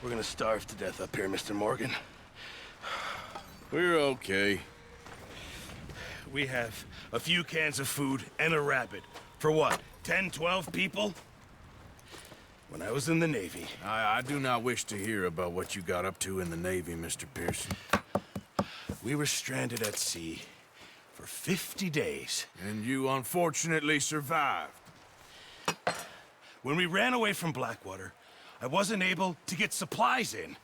We're gonna starve to death up here, Mr. Morgan. We're okay. We have a few cans of food and a rabbit. For what, 10, 12 people? When I was in the Navy... I do not wish to hear about what you got up to in the Navy, Mr. Pearson. We were stranded at sea for 50 days. And you unfortunately survived. When we ran away from Blackwater, I wasn't able to get supplies in.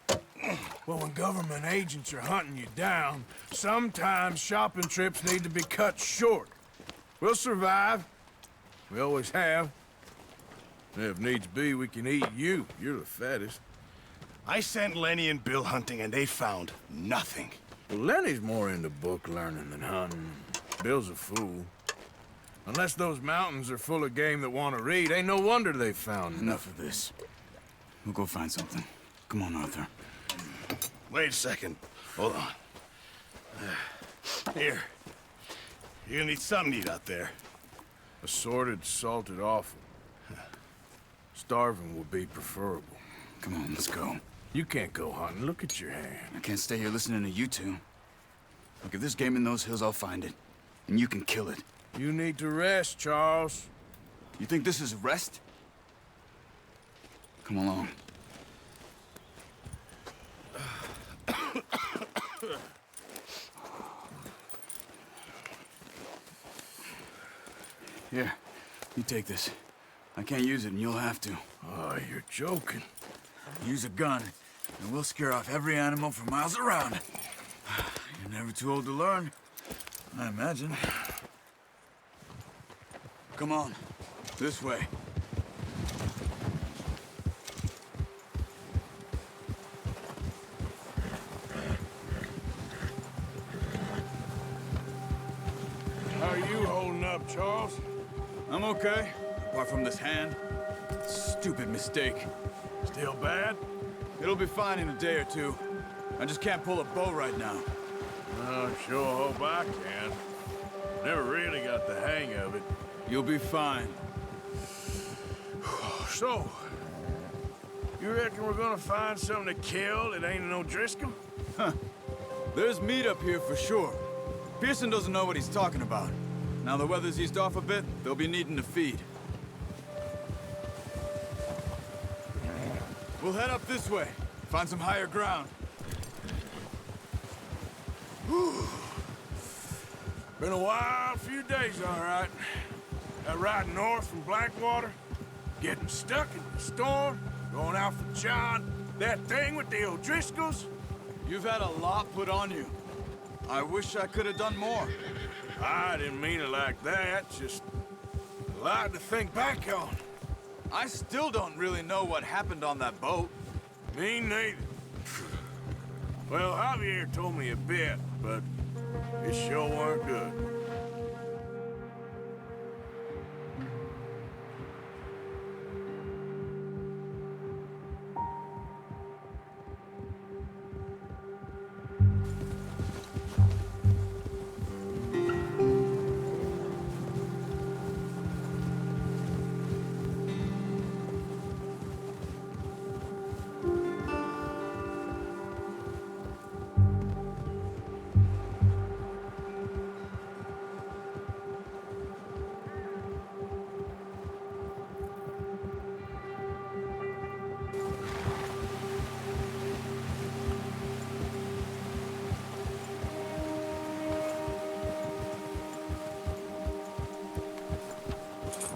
Well, when government agents are hunting you down, sometimes shopping trips need to be cut short. We'll survive. We always have. If needs be, we can eat you. You're the fattest. I sent Lenny and Bill hunting, and they found nothing. Well, Lenny's more into book learning than hunting. Bill's a fool. Unless those mountains are full of game that want to read, ain't no wonder they found Enough of this. We'll go find something. Come on, Arthur. Wait a second. Hold on. Here. You're gonna need something to eat out there. Assorted, salted offal. Starving would be preferable. Come on, let's go. You can't go hunting. Look at your hand. I can't stay here listening to you two. Look, if there's game in those hills, I'll find it. And you can kill it. You need to rest, Charles. You think this is rest? Come along. Here, you take this. I can't use it, and you'll have to. Oh, you're joking. Use a gun, and we'll scare off every animal for miles around. You're never too old to learn, I imagine. Come on, this way. How are you holding up, Charles? I'm okay, apart from this hand. Stupid mistake. Still bad? It'll be fine in a day or two. I just can't pull a bow right now. I sure hope I can. Never really got the hang of it. You'll be fine. So, you reckon we're gonna find something to kill that ain't no Driscoll? There's meat up here for sure. Pearson doesn't know what he's talking about. Now the weather's eased off a bit, they'll be needing to feed. We'll head up this way. Find some higher ground. Been a wild few days, all right. That ride north from Blackwater, getting stuck in the storm, going out for John, that thing with the O'Driscolls. You've had a lot put on you. I wish I could have done more. I didn't mean it like that, just a lot to think back on. I still don't really know what happened on that boat. Me neither. Well, Javier told me a bit, but it sure weren't good.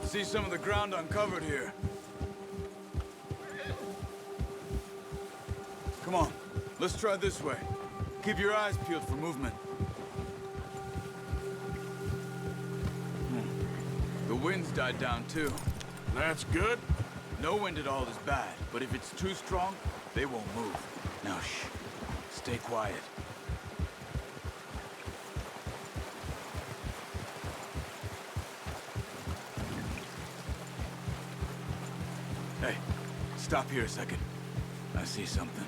See some of the ground uncovered here. Come on, let's try this way. Keep your eyes peeled for movement. The wind's died down too. That's good. No wind at all is bad, but if it's too strong, they won't move. Now shh, stay quiet. Hey, stop here a second. I see something.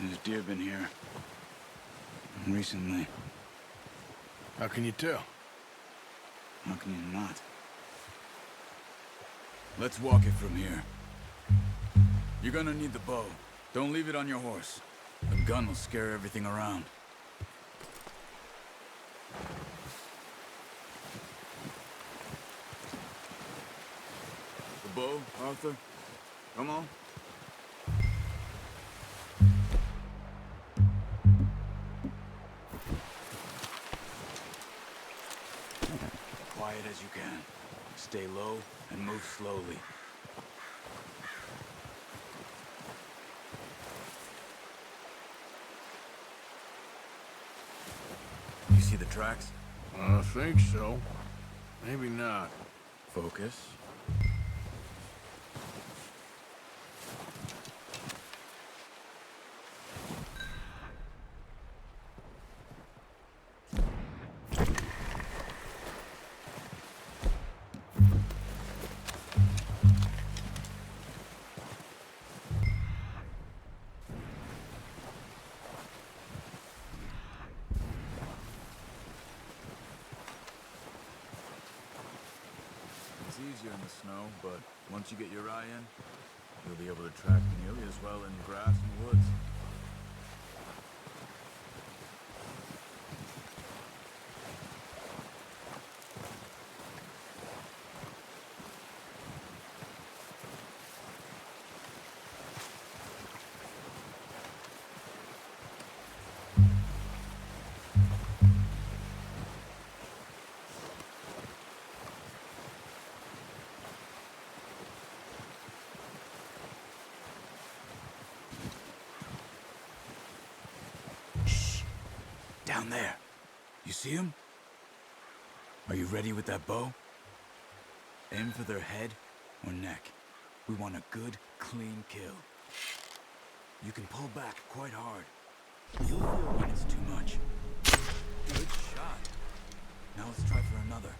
There's deer been here. Recently. How can you tell? How can you not? Let's walk it from here. You're gonna need the bow. Don't leave it on your horse. A gun will scare everything around. The bow, Arthur? Come on. Quiet as you can. Stay low and move slowly. You see the tracks? I think so. Maybe not. Focus. It's easier in the snow, but once you get your eye in, you'll be able to track nearly as well in grass and woods. Down there. You see him? Are you ready with that bow? Aim for their head or neck. We want a good, clean kill. You can pull back quite hard. You'll feel when it's too much. Good shot. Now let's try for another.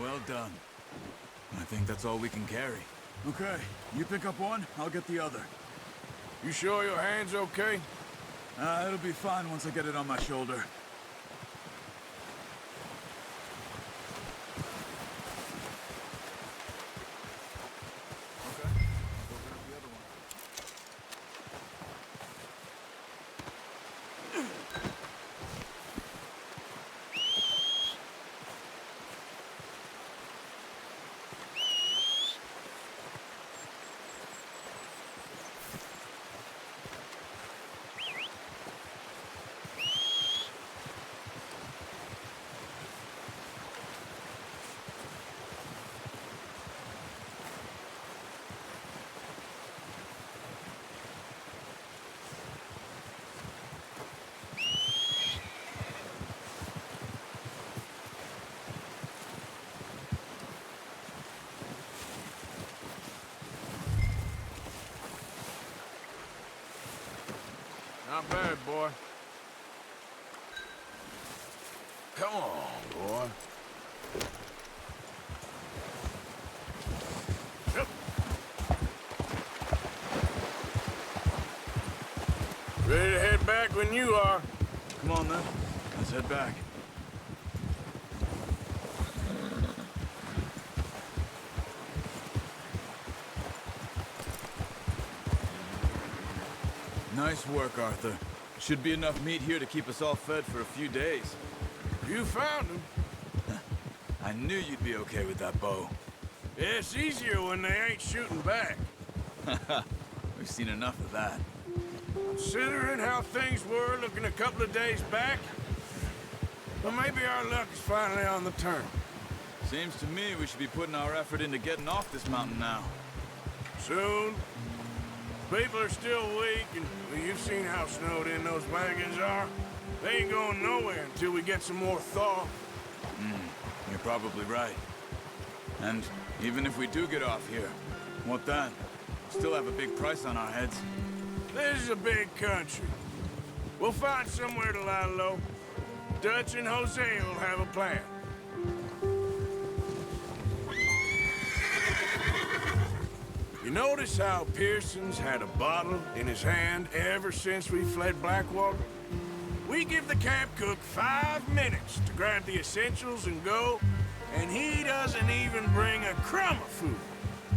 Well done. I think that's all we can carry. Okay, you pick up one, I'll get the other. You sure your hand's okay? It'll be fine once I get it on my shoulder. Okay, I'll go grab the other one. Not bad, boy. Come on, boy. back when you are. Come on, then. Let's head back. Nice work, Arthur. Should be enough meat here to keep us all fed for a few days. You found him. I knew you'd be okay with that bow. It's easier when they ain't shooting back. We've seen enough of that. Considering how things were looking a couple of days back, well, maybe our luck is finally on the turn. Seems to me we should be putting our effort into getting off this mountain now. Soon. People are still weak, and well, you've seen how snowed in those wagons are. They ain't going nowhere until we get some more thaw. You're probably right. And even if we do get off here, what then? We still have a big price on our heads. This is a big country. We'll find somewhere to lie low. Dutch and Jose will have a plan. You notice how Pearson's had a bottle in his hand ever since we fled Blackwater? We give the camp cook 5 minutes to grab the essentials and go, and he doesn't even bring a crumb of food.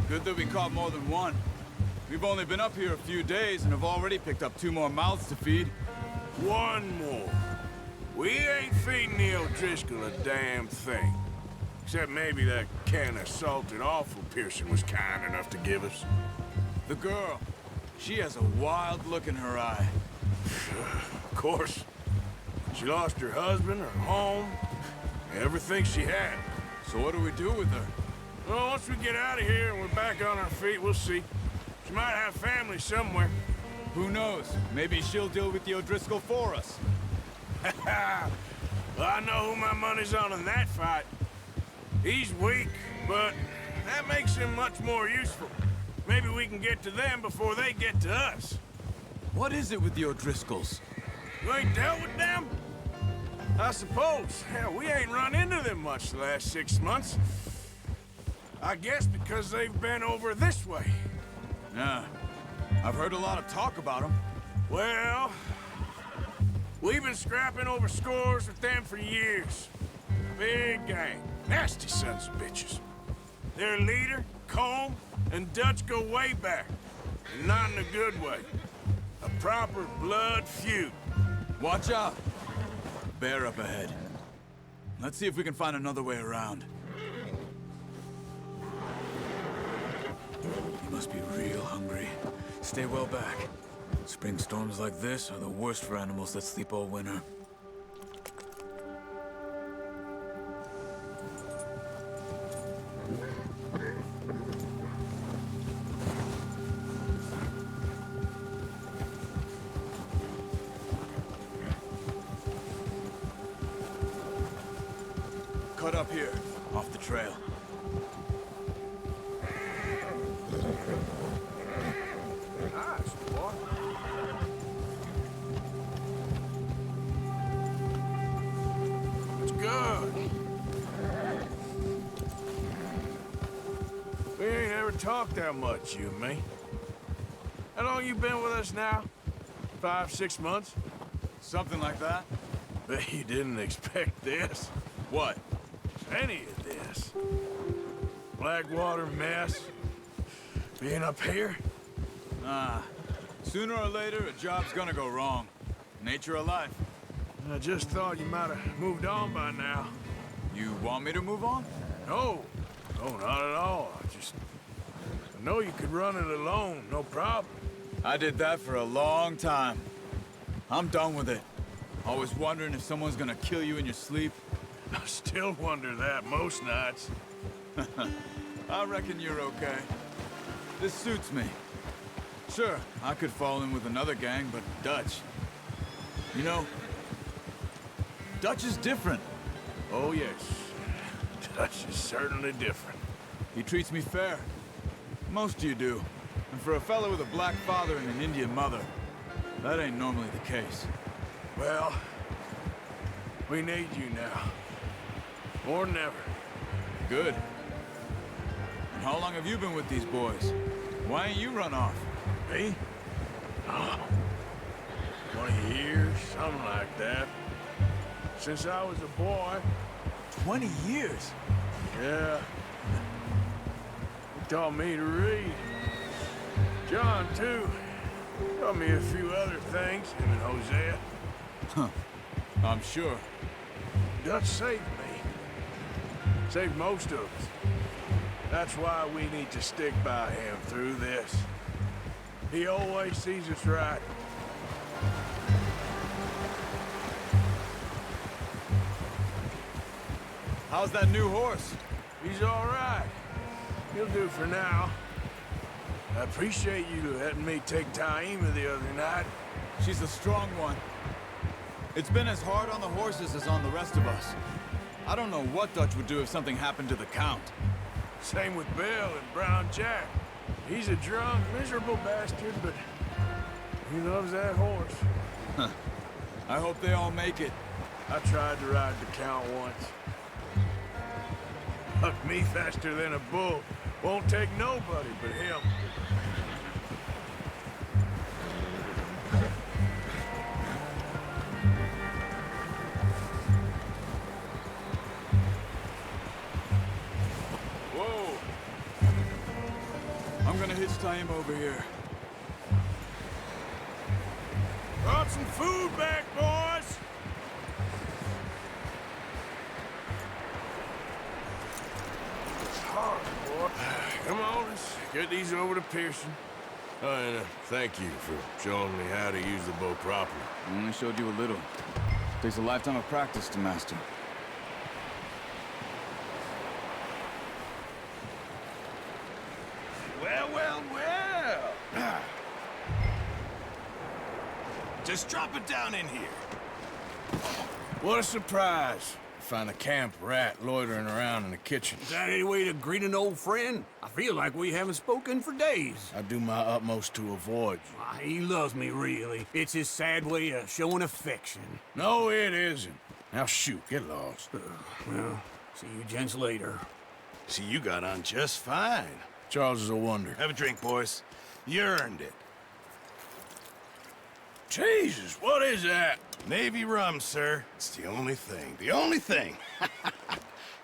Good that we caught more than one. We've only been up here a few days and have already picked up 2 more mouths to feed. One more. We ain't feeding the O'Driscoll a damn thing. Except maybe that can of salted offal Pearson was kind enough to give us. The girl, she has a wild look in her eye. Of course. She lost her husband, her home, everything she had. So what do we do with her? Well, once we get out of here and we're back on our feet, we'll see. She might have family somewhere. Who knows? Maybe she'll deal with the O'Driscoll for us. Well, I know who my money's on in that fight. He's weak, but that makes him much more useful. Maybe we can get to them before they get to us. What is it with the O'Driscolls? You ain't dealt with them? I suppose. Hell, we ain't run into them much the last 6 months. I guess because they've been over this way. Yeah. I've heard a lot of talk about them. Well, we've been scrapping over scores with them for years. Big gang. Nasty sons of bitches. Their leader, Combe, and Dutch go way back. And not in a good way. A proper blood feud. Watch out! Bear up ahead. Let's see if we can find another way around. You must be real hungry. Stay well back. Spring storms like this are the worst for animals that sleep all winter. Cut up here, off the trail. Nice, boy. It's good. We ain't ever talked that much, you and me. How long you been with us now? 5, 6 months? Something like that? Bet you didn't expect this. What? Any of this. Blackwater mess. Being up here? Sooner or later, a job's gonna go wrong. Nature of life. I just thought you might have moved on by now. You want me to move on? No. No, not at all. I know you could run it alone, no problem. I did that for a long time. I'm done with it. Always wondering if someone's gonna kill you in your sleep. I still wonder that most nights. I reckon you're okay. This suits me. Sure, I could fall in with another gang, but Dutch... You know, Dutch is different. Oh, yes. Dutch is certainly different. He treats me fair. Most of you do. And for a fellow with a black father and an Indian mother, that ain't normally the case. Well, we need you now. More than ever. Good. And how long have you been with these boys? Why ain't you run off? Me? Oh. 20 years. Something like that. Since I was a boy. 20 years? Yeah. He taught me to read. John, too. Taught me a few other things, him and Hosea. Huh. I'm sure. Dutch saved me. Saved most of us. That's why we need to stick by him through this. He always sees us right. How's that new horse? He's all right. He'll do for now. I appreciate you letting me take Taima the other night. She's a strong one. It's been as hard on the horses as on the rest of us. I don't know what Dutch would do if something happened to the Count. Same with Bill and Brown Jack. He's a drunk, miserable bastard, but he loves that horse. Huh. I hope they all make it. I tried to ride the Count once. Hucked me faster than a bull. Won't take nobody but him. Whoa! I'm gonna hitch Taima over here. Brought some food back, boys! Hard, boy. Come on, let's get these over to Pearson. Oh, and thank you for showing me how to use the bow properly. I only showed you a little. Takes a lifetime of practice to master. Well, well, well. Just drop it down in here. What a surprise. Find a camp rat loitering around in the kitchen. Is that any way to greet an old friend? I feel like we haven't spoken for days. I do my utmost to avoid you. Why, he loves me, really. It's his sad way of showing affection. No, it isn't. Now shoot, get lost. Well, see you gents later. See, you got on just fine. Charles is a wonder. Have a drink, boys. You earned it. Jesus, what is that? Navy rum, sir. It's the only thing. The only thing.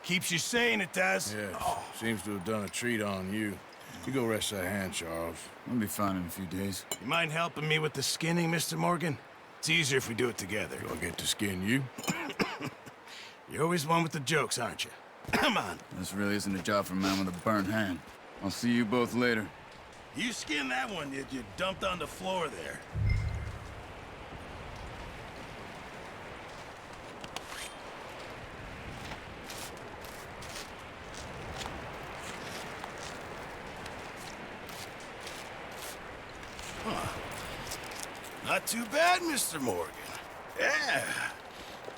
Keeps you sane, it does. Yes, seems to have done a treat on you. You go rest that hand, Charles. We'll be fine in a few days. You mind helping me with the skinning, Mr. Morgan? It's easier if we do it together. Do I get to skin you? You're always one with the jokes, aren't you? Come on. This really isn't a job for a man with a burnt hand. I'll see you both later. You skin that one you dumped on the floor there. Not too bad, Mr. Morgan. Yeah.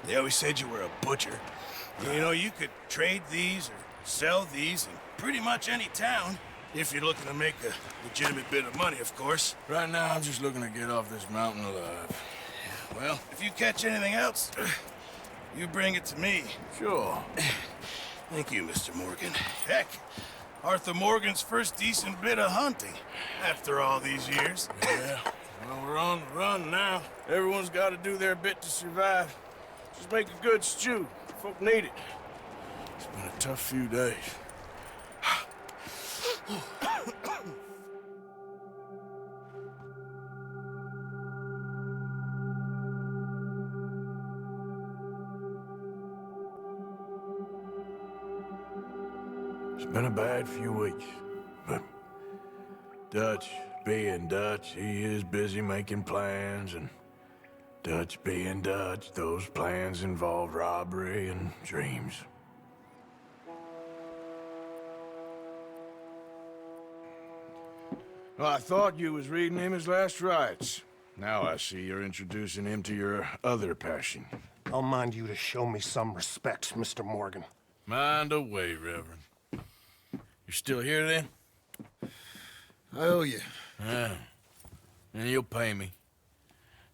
They always said you were a butcher. You know, you could trade these or sell these in pretty much any town. If you're looking to make a legitimate bit of money, of course. Right now, I'm just looking to get off this mountain alive. Well, if you catch anything else, you bring it to me. Sure. Thank you, Mr. Morgan. Heck, Arthur Morgan's first decent bit of hunting after all these years. Yeah. Well, we're on the run now. Everyone's got to do their bit to survive. Just make a good stew. Folk need it. It's been a tough few days. It's been a bad few weeks, but Dutch being Dutch, he is busy making plans, and Dutch being Dutch, those plans involve robbery and dreams. Well, I thought you was reading him his last rites. Now I see you're introducing him to your other passion. I'll mind you to show me some respect, Mr. Morgan. Mind away, Reverend. You're still here, then? I owe you. Yeah. And you'll pay me.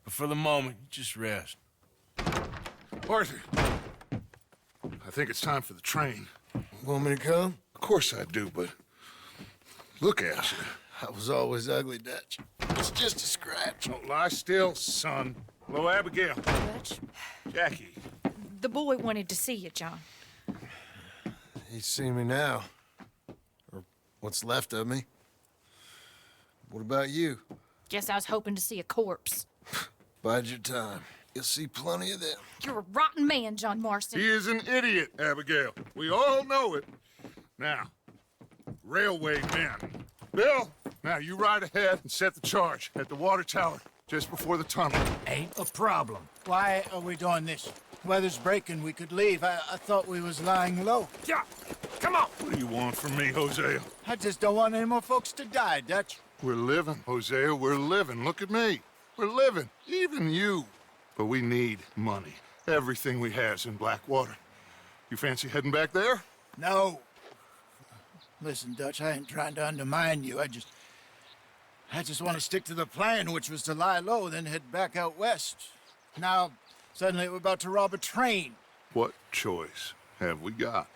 But for the moment, just rest. Arthur, I think it's time for the train. Want me to come? Of course I do, but look at you. I was always ugly, Dutch. It's just a scratch. Don't lie still, son. Hello, Abigail. Dutch, Jackie. the boy wanted to see you, John. He's seen me now. Or what's left of me. What about you? Guess I was hoping to see a corpse. Bide your time. You'll see plenty of them. You're a rotten man, John Marston. He is an idiot, Abigail. We all know it. Now, railway men. Bill, now you ride ahead and set the charge at the water tower just before the tunnel. Ain't a problem. Why are we doing this? Weather's breaking. We could leave. I thought we was lying low. Yeah, come on. What do you want from me, Hosea? I just don't want any more folks to die, Dutch. We're living, Hosea. We're living. Look at me. We're living. Even you. But we need money. Everything we have's in Blackwater. You fancy heading back there? No. Listen, Dutch, I ain't trying to undermine you. I just want to stick to the plan, which was to lie low, then head back out west. Now, suddenly we're about to rob a train. What choice have we got?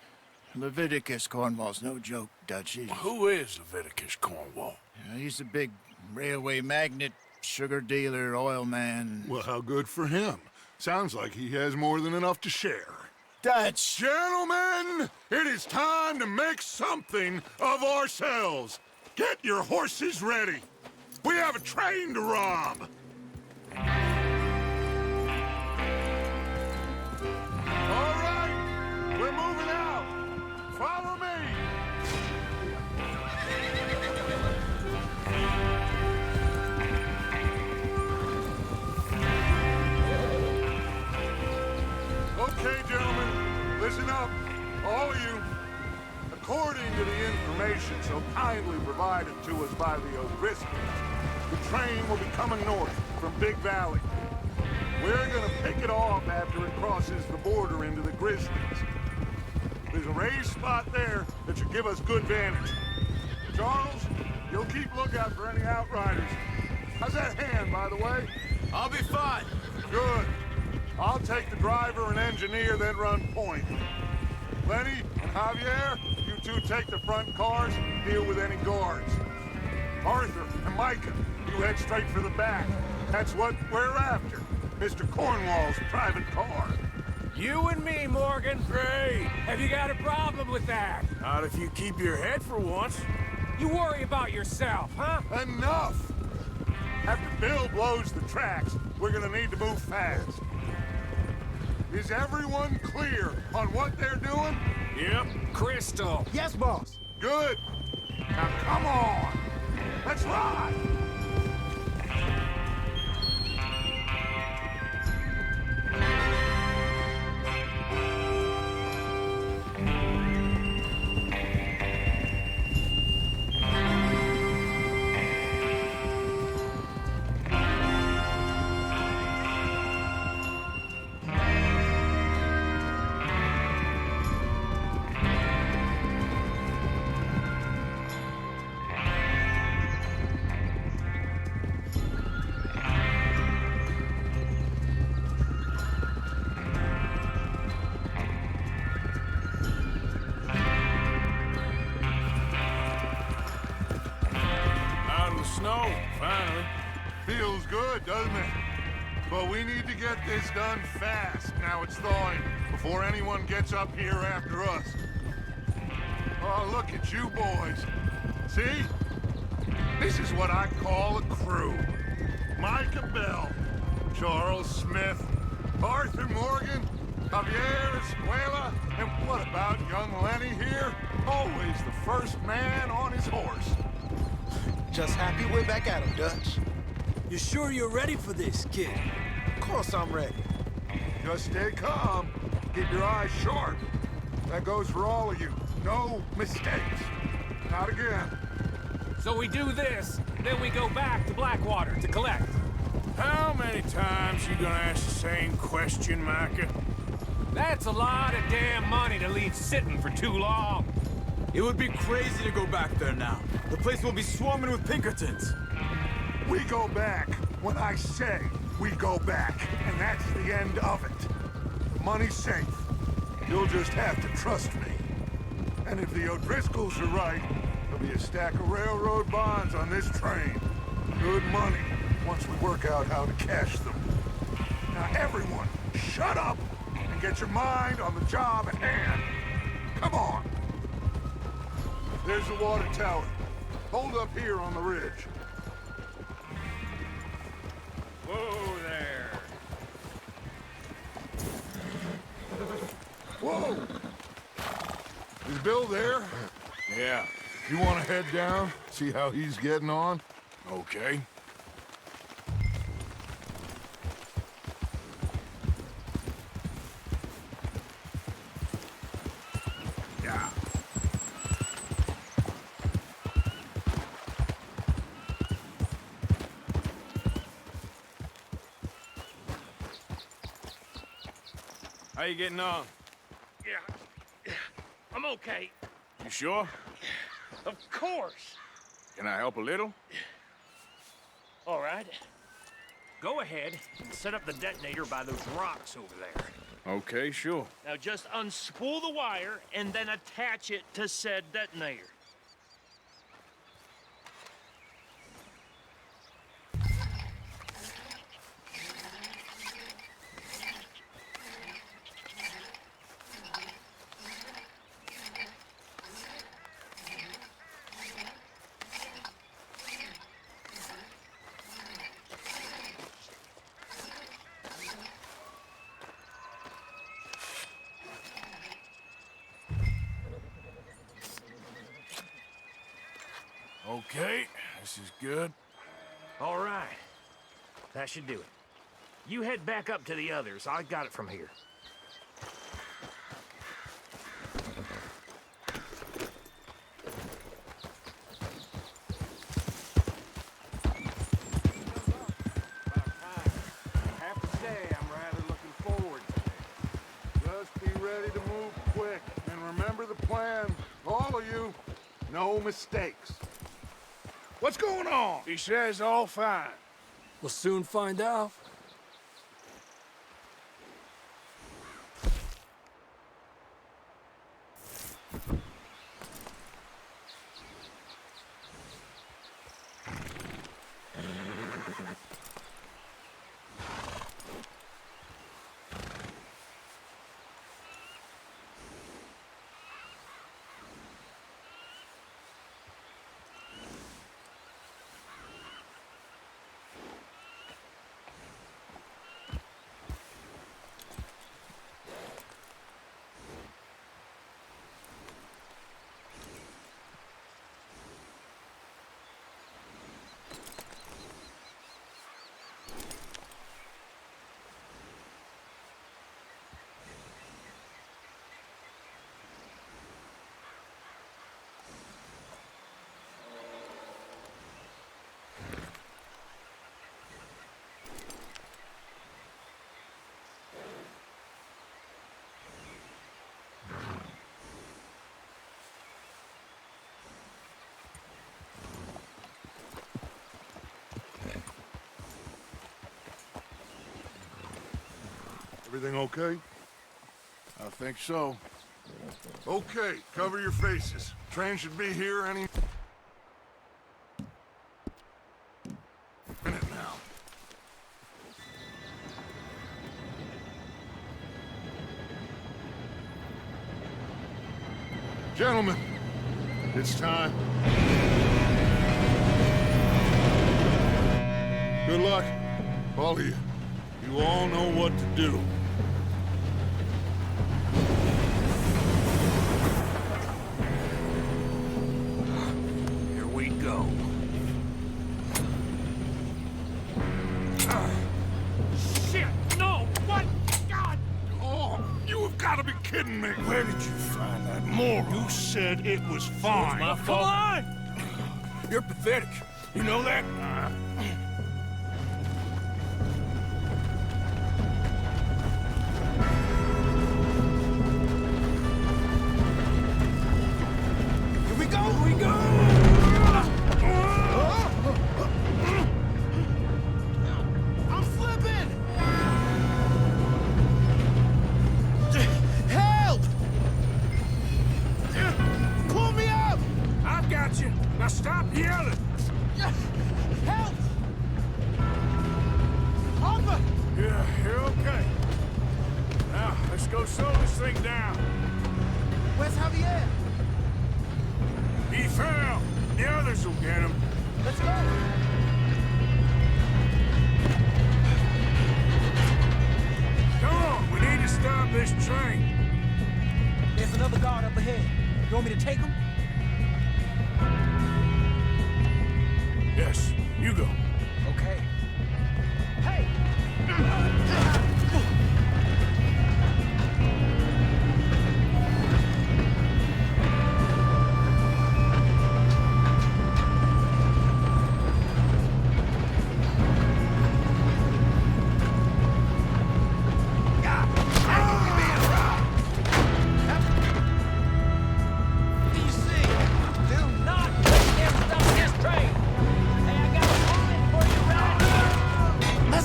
Leviticus Cornwall's no joke, Dutch. Who is Leviticus Cornwall? He's a big railway magnate, sugar dealer, oil man. Well, how good for him. Sounds like he has more than enough to share. Dutch! Gentlemen, it is time to make something of ourselves. Get your horses ready. We have a train to rob. All right, we're moving out. Follow me. Okay, gentlemen, listen up, all of you. According to the information so kindly provided to us by the O'Driscolls, the train will be coming north from Big Valley. We're gonna pick it off after it crosses the border into the Grizzlies. There's a raised spot there that should give us good vantage. Charles, you'll keep lookout for any outriders. How's that hand, by the way? I'll be fine. Good. I'll take the driver and engineer, then run point. Lenny and Javier, you two take the front cars and deal with any guards. Arthur and Micah, you head straight for the back. That's what we're after. Mr. Cornwall's private car. You and me, Morgan. Great. Have you got a problem with that? Not if you keep your head for once. You worry about yourself, huh? Enough! After Bill blows the tracks, we're gonna need to move fast. Is everyone clear on what they're doing? Yep. Crystal. Yes, boss. Good. Now come on. Let's ride. Snow, finally. Feels good, doesn't it? But we need to get this done fast. Now it's thawing, before anyone gets up here after us. Oh, look at you boys. See? This is what I call a crew. Micah Bell, Charles Smith, Arthur Morgan, Javier Escuela, and what about young Lenny here? Always the first man on his horse. Just happy we're back at him, Dutch. You sure you're ready for this, kid? Of course I'm ready. Just stay calm. Keep your eyes sharp. That goes for all of you. No mistakes. Not again. So we do this, then we go back to Blackwater to collect. How many times you gonna ask the same question, Micah? That's a lot of damn money to leave sitting for too long. It would be crazy to go back there now. The place will be swarming with Pinkertons. We go back when I say we go back, and that's the end of it. The money's safe. You'll just have to trust me. And if the O'Driscolls are right, there'll be a stack of railroad bonds on this train. Good money, once we work out how to cash them. Now everyone, shut up and get your mind on the job at hand. Come on. There's the water tower. Hold up here on the ridge. Whoa there. Whoa! Is Bill there? Yeah, You want to head down, see how he's getting on? okay. Yeah. How you getting on? Yeah. I'm okay. You sure? Of course. Can I help a little? All right. Go ahead and set up the detonator by those rocks over there. Okay, sure. Now just unspool the wire and then attach it to said detonator. Okay, this is good. All right. That should do it. You head back up to the others. I got it from here. Have to say, I'm rather looking forward to this. Just be ready to move quick, and remember the plan. All of you, no mistakes. What's going on? He says all fine. We'll soon find out. Everything okay? I think so. Okay, cover your faces. Train should be here any minute now. Gentlemen, it's time. Good luck, all of you. You all know what to do. Here we go. Shit! No! What? God! Oh, you have got to be kidding me. Where did you find that moron? You said it was fine. My fault. Come on! You're pathetic. You know that? Here we go! Here we go! I'm slipping! Help! Pull me up! I've got you. Now stop yelling! Help! Papa! Yeah, help? go slow this thing down. Where's Javier? He fell. The others will get him. Let's go. Come on, we need to stop this train. There's another guard up ahead. You want me to take him? Yes, you go. Okay. Hey!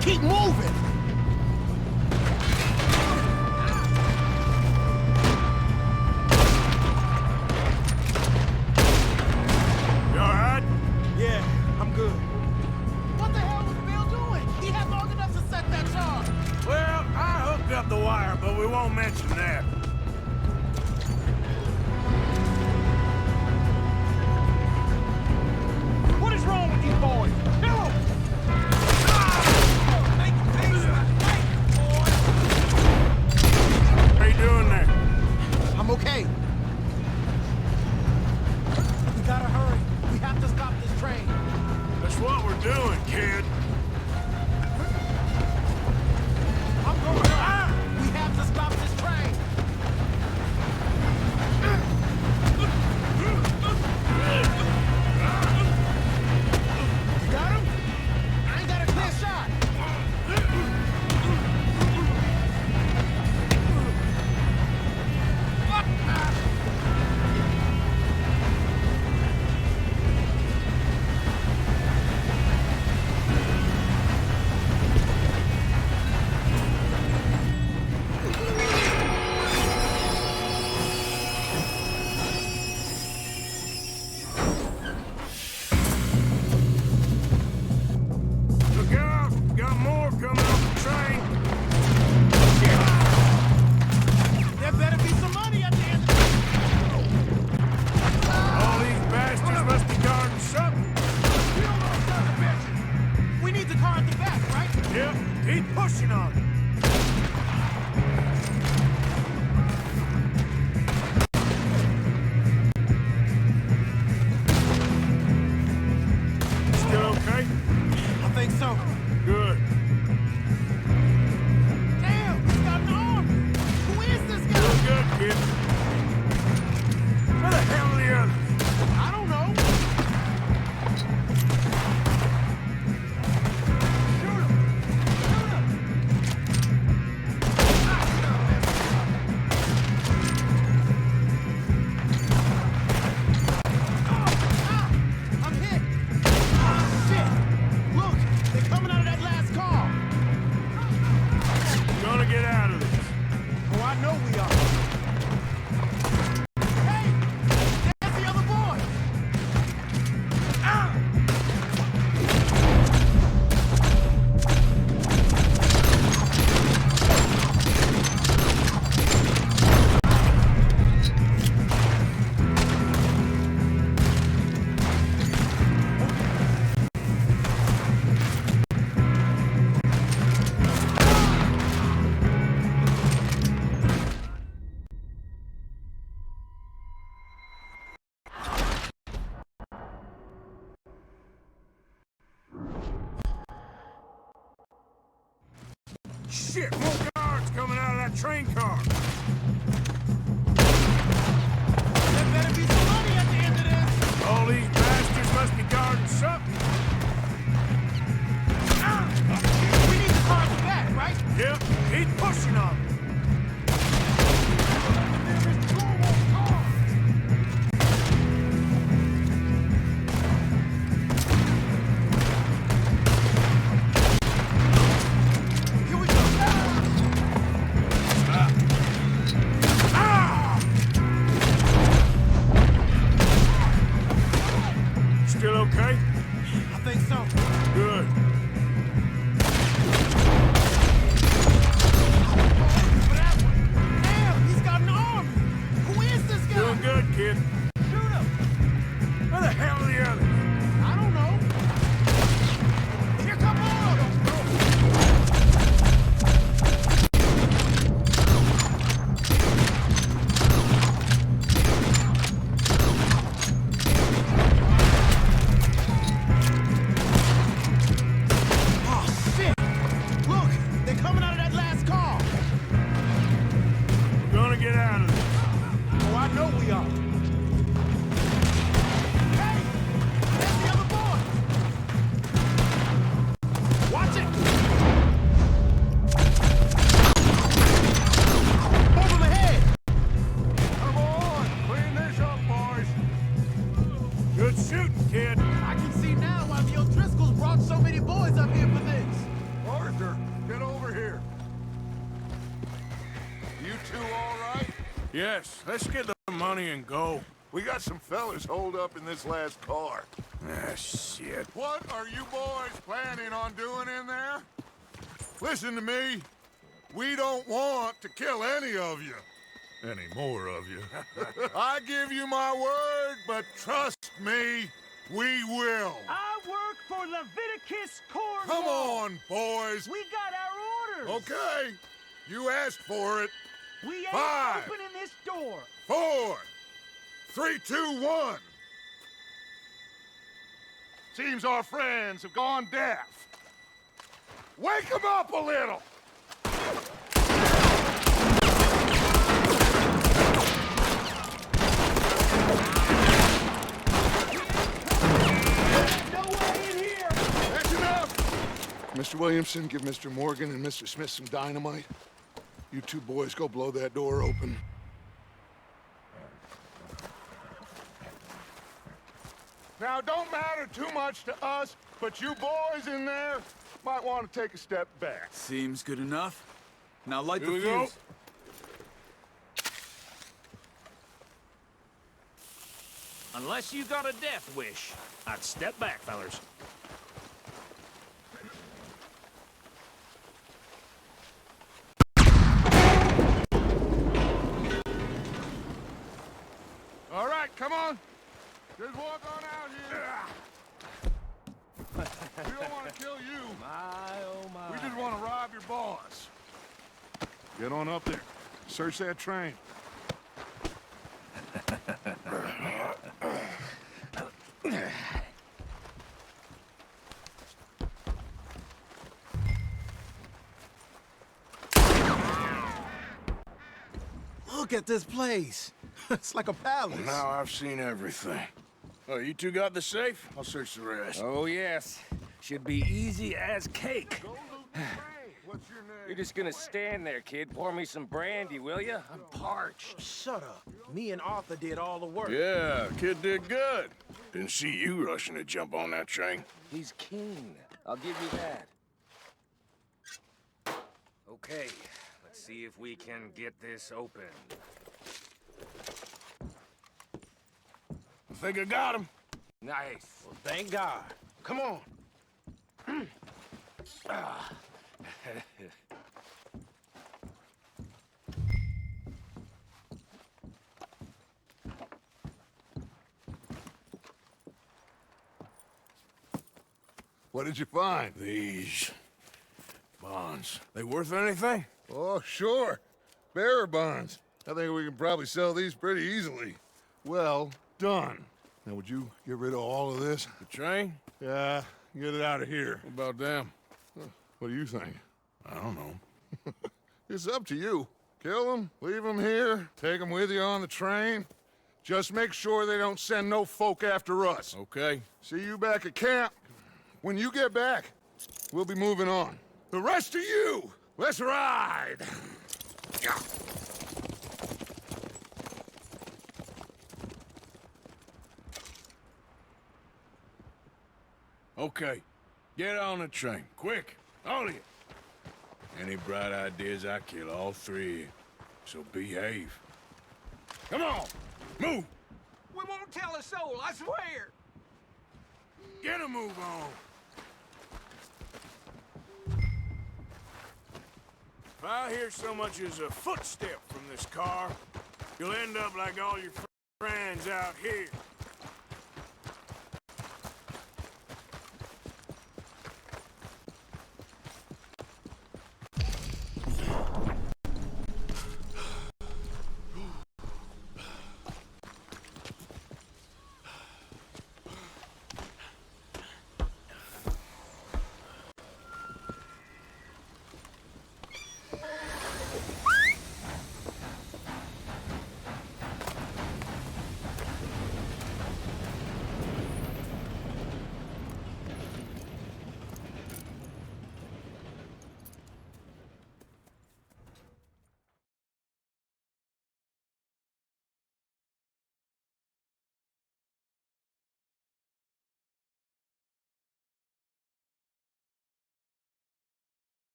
Keep moving! You all right? Yeah, I'm good. What the hell was Bill doing? He had long enough to set that charge. Well, I hooked up the wire, but we won't mention that. What is wrong with you boys? No! How you doing there? I'm okay. We gotta hurry. We have to stop this train. That's what we're doing, kid. I'm going. We have to stop this train. You got him? I ain't got a clear shot. Look out! Got more coming off the train. There better be some money at the end of All these bastards must be guarding something. We don't know what's on the bench. We need the car at the back, right? Yep, keep pushing on it. Still okay? I think so. Good. Damn, he's got an arm. Who is this guy? Doing good, kid. Where the hell are the others? I don't know. Shoot him! Shoot him! I'm hit! Shit! Look! They're coming out of that last car! We're gonna get out of this. Oh, I know we are. Hey! There's the other boy! Shit, more guards coming out of that train car. There better be some money at the end of this! All these bastards must be guarding something. We need the car at the back, right? Yep, keep pushing on it. There is two more cars! Here we go! Still okay? I think so. Good. get out of there. Oh, I know we are. Hey! There's the other boy! Watch it! Move him ahead! Come on, clean this up, boys. Good shooting, kid. I can see now why the O'Driscolls brought so many boys up here for this. Arthur, get over here. You two all right? Yes, let's get the money and go. We got some fellas holed up in this last car. Ah, shit. What are you boys planning on doing in there? Listen to me. We don't want to kill any of you. Any more of you. I give you my word, but trust me, we will. I work for Leviticus Cornwall. Come on, boys. We got our orders. Okay. You asked for it. We ain't 5, opening this door. 4, 3, 2, 1. Seems our friends have gone deaf. Wake them up a little. No way in here. That's enough. Mr. Williamson, give Mr. Morgan and Mr. Smith some dynamite. You two boys go blow that door open. Now, don't matter too much to us, but you boys in there might want to take a step back. Seems good enough. Now light Here the we go. fuse. Unless you got a death wish, I'd step back, fellers. All right, come on. Just walk on out here. We don't want to kill you. My, oh my. We just want to rob your boss. Get on up there. Search that train. Look at this place. It's like a palace. Now I've seen everything. Oh, you two got the safe? I'll search the rest. Oh, yes. Should be easy as cake. Go loot the train. What's your name? You're just gonna stand there, kid. Pour me some brandy, will ya? I'm parched. Shut up. Me and Arthur did all the work. Yeah, kid did good. Didn't see you rushing to jump on that train. He's keen. I'll give you that. Okay, let's see if we can get this open. I think I got him. Nice. Well, thank God. Come on. What did you find? These bonds. They worth anything? Oh, sure. Bearer bonds. I think we can probably sell these pretty easily. Well done. Now, would you get rid of all of this? The train? Yeah, get it out of here. What about them? What do you think? I don't know. It's up to you. Kill them, leave them here, take them with you on the train. Just make sure they don't send no folk after us. Okay. See you back at camp. When you get back, we'll be moving on. The rest of you, let's ride! Okay. Get on the train. Quick. All of you. Any bright ideas, I kill all three of you. So behave. Come on! Move! We won't tell a soul, I swear. Get a move on! If I hear so much as a footstep from this car, you'll end up like all your friends out here.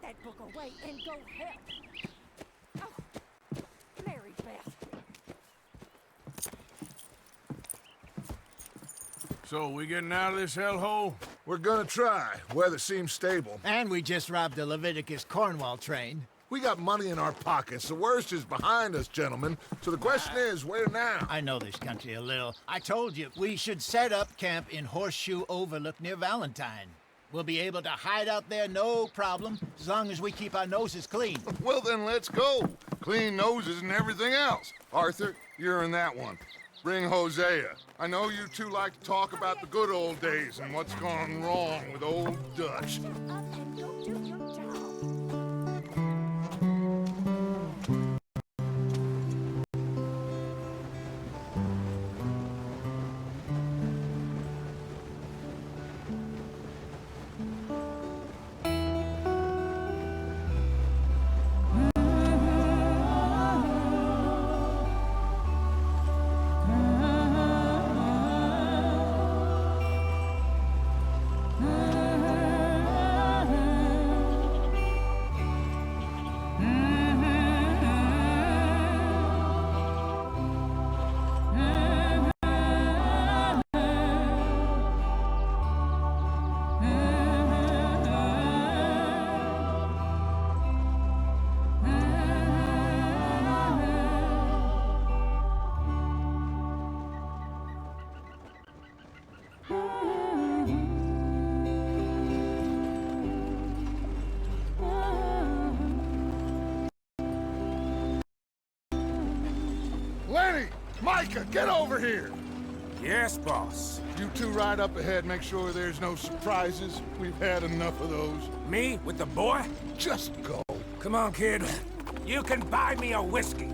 Put that book away and go help. Oh, Mary Beth. So, we getting out of this hellhole? We're gonna try. Weather seems stable. And we just robbed the Leviticus Cornwall train. We got money in our pockets. The worst is behind us, gentlemen. So the question is, where now? I know this country a little. I told you, we should set up camp in Horseshoe Overlook near Valentine. We'll be able to hide out there, no problem, as long as we keep our noses clean. Well, then let's go. Clean noses and everything else. Arthur, you're in that one. Bring Hosea. I know you two like to talk about the good old days and what's gone wrong with old Dutch. Up and go do your job. Lenny! Micah, get over here! Yes, boss. You two ride up ahead, make sure there's no surprises. We've had enough of those. Me? With the boy? Just go. Come on, kid. You can buy me a whiskey.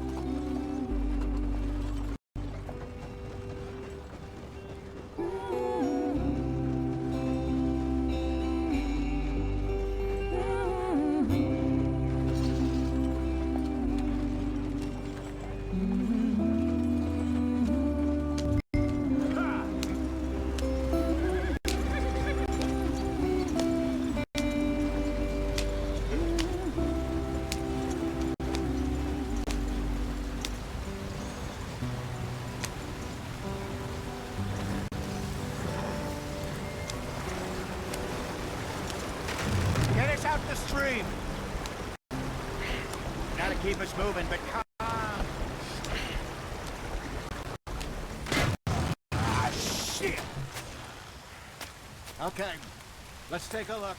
Get us out the stream. Gotta keep us moving, but calm. Ah, shit! Okay, let's take a look.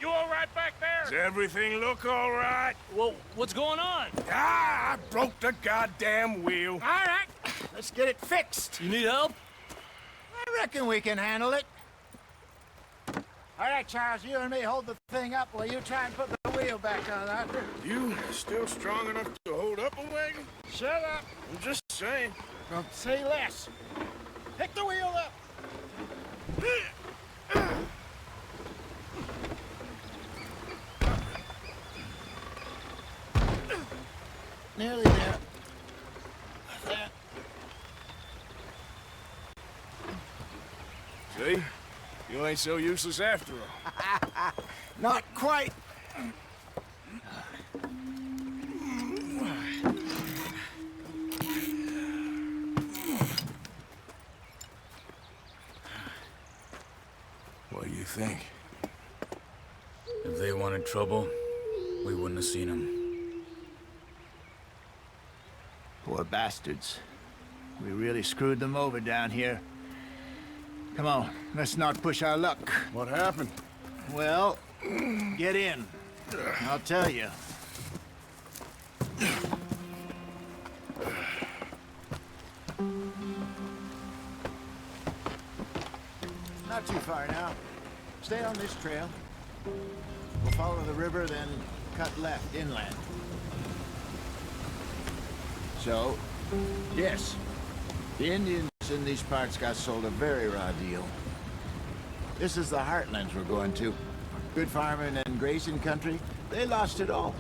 You all right back there? Does everything look all right? Well, what's going on? Ah, I broke the goddamn wheel. All right, let's get it fixed. You need help? I reckon we can handle it. All right, Charles, you and me hold the thing up while you try and put the wheel back on, Arthur. You still strong enough to hold up a wagon? Shut up. I'm just saying. Don't say less. Pick the wheel up. Nearly there. There. See? You ain't so useless after all. Not quite. What do you think? If they wanted trouble, we wouldn't have seen them. Poor bastards. We really screwed them over down here. Come on, let's not push our luck. What happened? Well, get in. I'll tell you. Not too far now. Stay on this trail. We'll follow the river, then cut left inland. So, yes, the Indians in these parts got sold a very raw deal. This is the heartlands we're going to. Good farming and grazing country, they lost it all.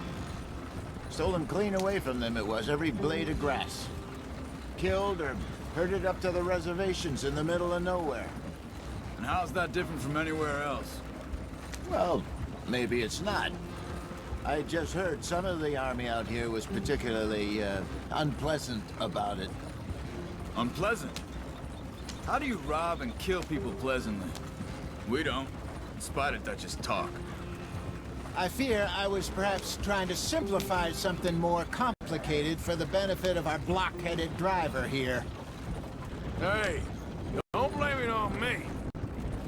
Stolen clean away from them it was, every blade of grass. Killed or herded up to the reservations in the middle of nowhere. And how's that different from anywhere else? Well, maybe it's not. I just heard some of the army out here was particularly, unpleasant about it. Unpleasant? How do you rob and kill people pleasantly? We don't, in spite of Dutch's talk. I fear I was perhaps trying to simplify something more complicated for the benefit of our block-headed driver here. Hey, don't blame it on me.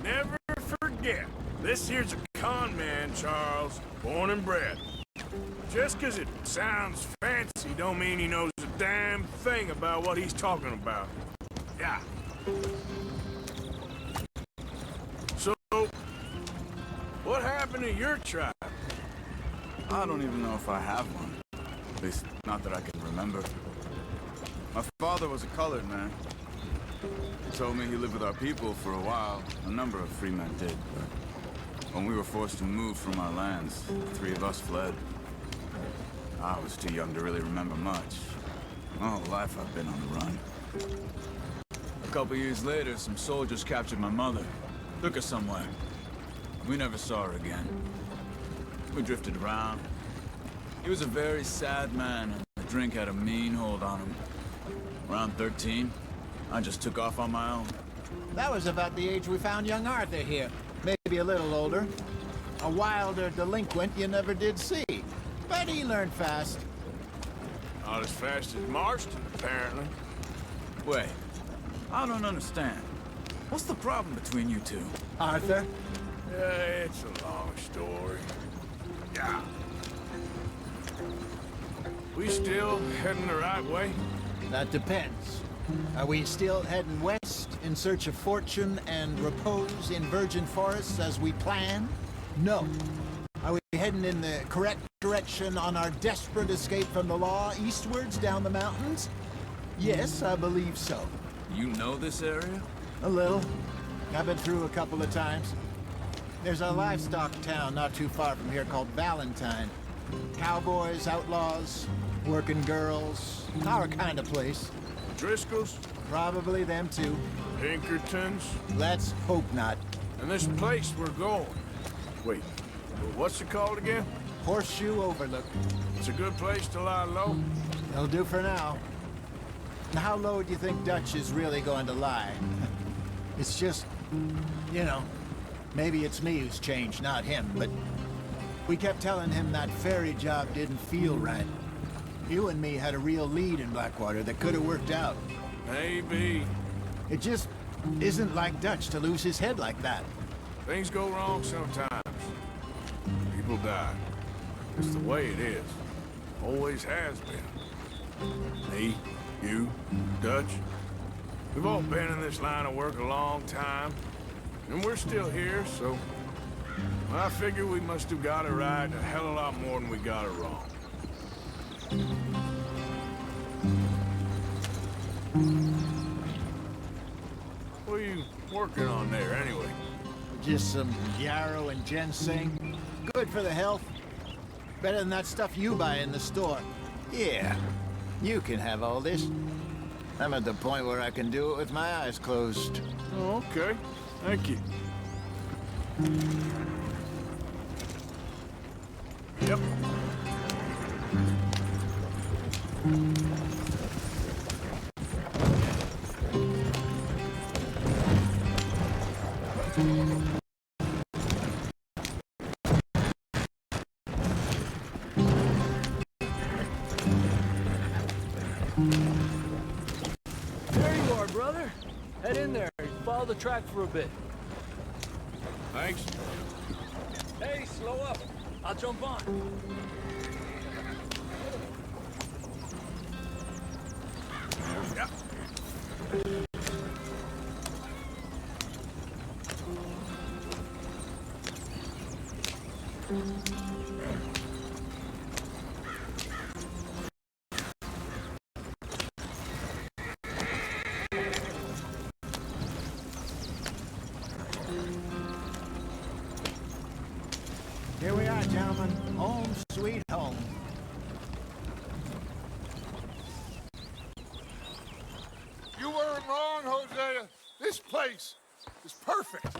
Never forget, this here's a con man, Charles, born and bred. Just 'cause it sounds fancy don't mean he knows a damn thing about what he's talking about. Yeah. So, what happened to your tribe? I don't even know if I have one. At least, not that I can remember. My father was a colored man. He told me he lived with our people for a while. A number of free men did, but when we were forced to move from our lands, the three of us fled. I was too young to really remember much. My whole life I've been on the run. A couple years later, some soldiers captured my mother. Took her somewhere. We never saw her again. We drifted around. He was a very sad man, and the drink had a mean hold on him. Around 13, I just took off on my own. That was about the age we found young Arthur here. Maybe a little older. A wilder delinquent you never did see. But he learned fast. Not as fast as Marston, apparently. Wait, I don't understand. What's the problem between you two? Arthur? Yeah, it's a long story. Yeah. We still heading the right way? That depends. Are we still heading west in search of fortune and repose in virgin forests as we planned? No. Are we heading in the correct direction on our desperate escape from the law eastwards down the mountains? Yes, I believe so. You know this area? A little. I've been through a couple of times. There's a livestock town not too far from here called Valentine. Cowboys, outlaws, working girls, our kind of place. Driscoll's? Probably them too. Pinkertons? Let's hope not. And this place we're going. Wait, what's it called again? Horseshoe Overlook. It's a good place to lie low? It'll do for now. Now, how low do you think Dutch is really going to lie? It's just, you know, maybe it's me who's changed, not him, but we kept telling him that ferry job didn't feel right. You and me had a real lead in Blackwater that could have worked out. Maybe. It just isn't like Dutch to lose his head like that. Things go wrong sometimes. People die. It's the way it is. Always has been. Me, you, Dutch. We've all been in this line of work a long time. And we're still here, so... I figure we must have got it right a hell of a lot more than we got it wrong. What are you working on there, anyway? Just some yarrow and ginseng. Good for the health. Better than that stuff you buy in the store. Yeah, you can have all this. I'm at the point where I can do it with my eyes closed. Oh, okay. Thank you. Yep. There you are, brother. Head in there and follow the track for a bit. Thanks. Hey, slow up. I'll jump on. Yep. Here we are, gentlemen. Home sweet home. You weren't wrong, Hosea. This place is perfect.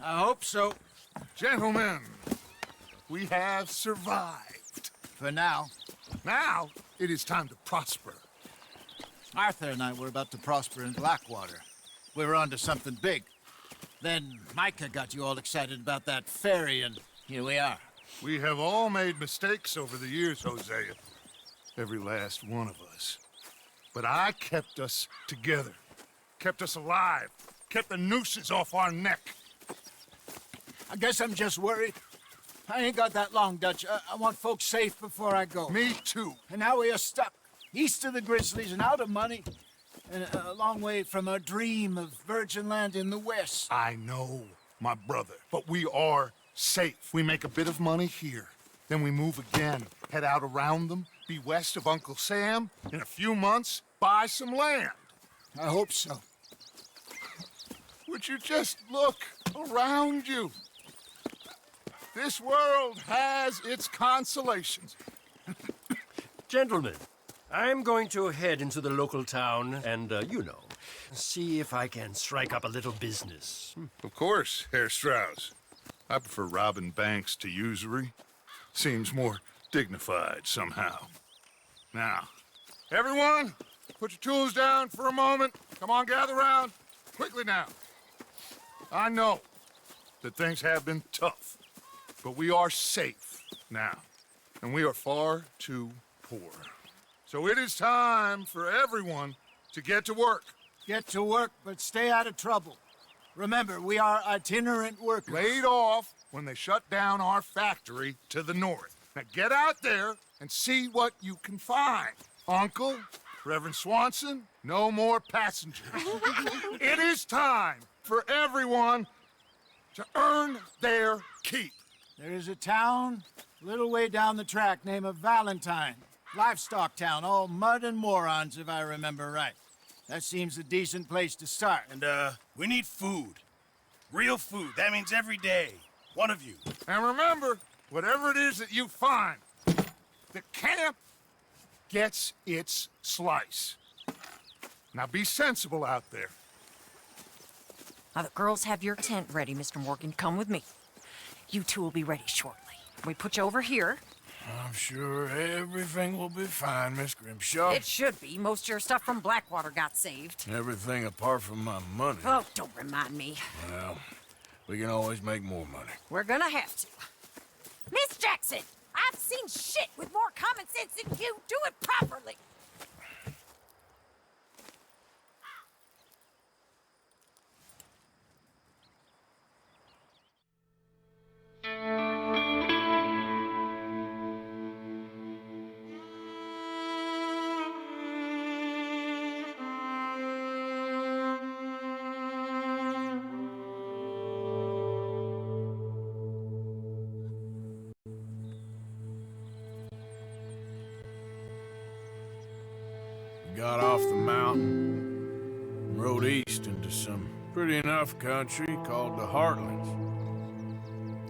I hope so. Gentlemen, We have survived. For now. Now, it is time to prosper. Arthur and I were about to prosper in Blackwater. We were onto something big. Then Micah got you all excited about that ferry, and here we are. We have all made mistakes over the years, Hosea. Every last one of us. But I kept us together. Kept us alive. Kept the nooses off our neck. I guess I'm just worried. I ain't got that long, Dutch. I want folks safe before I go. Me too. And now we are stuck, east of the Grizzlies and out of money, and a long way from our dream of virgin land in the west. I know, my brother, but we are safe. We make a bit of money here, then we move again, head out around them, be west of Uncle Sam, in a few months, buy some land. I hope so. Would you just look around you? This world has its consolations. Gentlemen, I'm going to head into the local town and, see if I can strike up a little business. Of course, Herr Strauss. I prefer robbing banks to usury. Seems more dignified somehow. Now, everyone, put your tools down for a moment. Come on, gather round. Quickly now. I know that things have been tough, but we are safe now, and we are far too poor. So it is time for everyone to get to work. Get to work, but stay out of trouble. Remember, we are itinerant workers. Laid off when they shut down our factory to the north. Now get out there and see what you can find. Uncle, Reverend Swanson, no more passengers. It is time for everyone to earn their keep. There is a town a little way down the track named Valentine. Livestock town, all mud and morons, if I remember right. That seems a decent place to start. And, we need food. Real food. That means every day. One of you. And remember, whatever it is that you find, the camp gets its slice. Now be sensible out there. Now the girls have your tent ready, Mr. Morgan. Come with me. You two will be ready shortly. We put you over here. I'm sure everything will be fine, Miss Grimshaw. It should be. Most of your stuff from Blackwater got saved. Everything apart from my money. Oh, don't remind me. Well, we can always make more money. We're gonna have to. Miss Jackson, I've seen shit with more common sense than you. Do it properly. Got off the mountain, rode east into some pretty enough country called the Heartlands.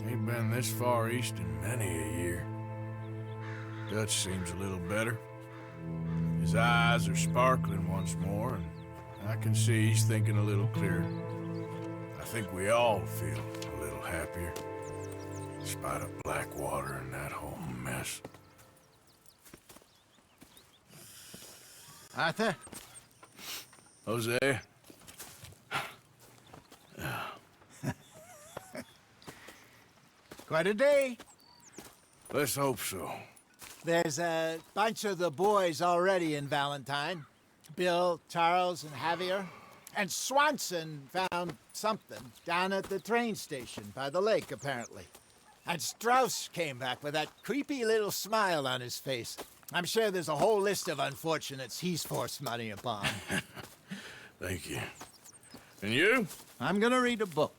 Ain't been this far east in many a year. Dutch seems a little better. His eyes are sparkling once more, and I can see he's thinking a little clearer. I think we all feel a little happier, in spite of Blackwater and that whole mess. Arthur? Jose? Quite a day. Let's hope so. There's a bunch of the boys already in Valentine. Bill, Charles, and Javier. And Swanson found something down at the train station by the lake, apparently. And Strauss came back with that creepy little smile on his face. I'm sure there's a whole list of unfortunates he's forced money upon. Thank you. And you? I'm gonna read a book.